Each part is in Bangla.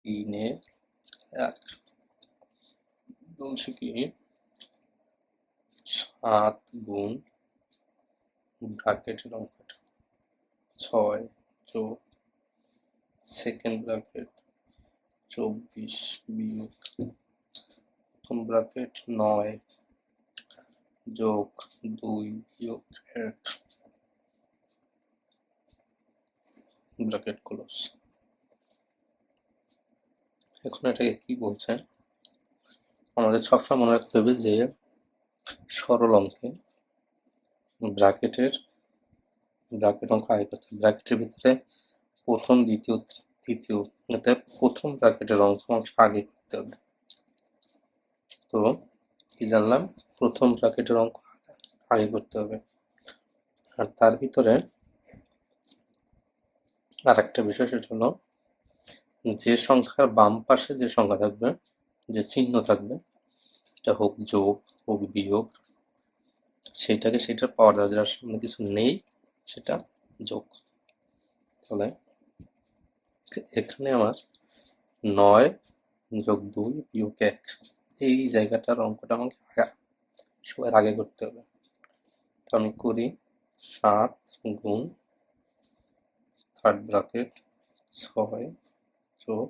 3-1 বলছে কি 7 গুণ ব্র্যাকেটের অঙ্কটা 6 যোগ সেকেন্ড ব্র্যাকেট 24 বিয়োগ প্রথম ব্র্যাকেট 9 যোগ 2 বিয়োগ 1 ব্র্যাকেট ক্লোজ। এখন এটাকে কি বলছে, আমাদের সবসময় মনে রাখতে হবে যে সরল অঙ্কে ব্র্যাকেট অঙ্ক আগে করতে হবে। ব্র্যাকেটের ভিতরে প্রথম দ্বিতীয় তৃতীয় প্রথম ব্র্যাকেটের অঙ্ক আমাকে আগে করতে হবে। তো কি জানলাম, প্রথম ব্র্যাকেটের অঙ্ক আগে করতে হবে। আর তার ভিতরে আর একটা বিষয়, সেটা হলো যে সংখ্যার বাম পাশে যে সংখ্যা থাকবে, যে চিহ্ন থাকবে, এটা হোক যোগ হোক বিয়োগ, সেটার পাওয়ার দেওয়া, যার সামনে কিছু নেই সেটা যোগ। তাহলে এখানে আমার 9 যোগ 2 বিয়োগ 1 এই জায়গাটার অঙ্কটা আমাকে সবার আগে করতে হবে। তো আমি করি 7 গুণ থার্ড ব্র্যাকেট 6 যোগ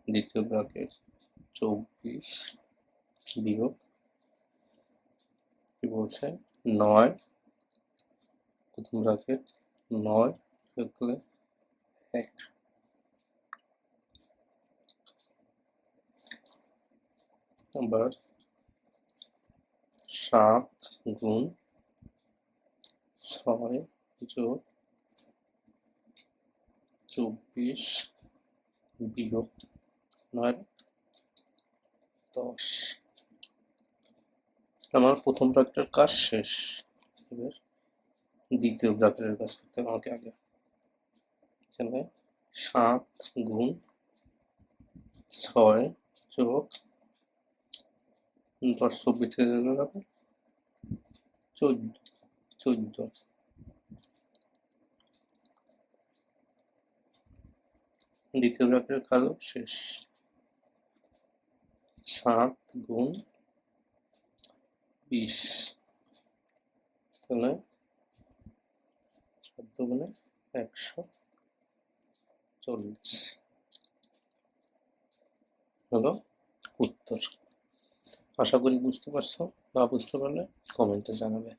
দ্বিতীয় ব্র্যাকেট 24 বিয়োগ কি বলছে 9 প্রথম ব্র্যাকেট 9 যোগ করলে 1। আবার 7 গুণ 6 যোগ 24 বিয়োগ 9 10। আমার প্রথম ব্র্যাকেটের কাজ শেষ। এবার দ্বিতীয় ব্র্যাকেটের কাজ করতে হবে আমাকে আগে। তাহলে 7 গুণ 6 যোগ 10 24 থেকে গেলে হবে 14। দ্বিতীয় ব্র্যাকেটের কাজও শেষ। 7 গুণ 20 তাহলে 14 গুণে 140 হলো উত্তর। আশা করি বুঝতে পারছো, না বুঝতে পারলে কমেন্টে জানাবে।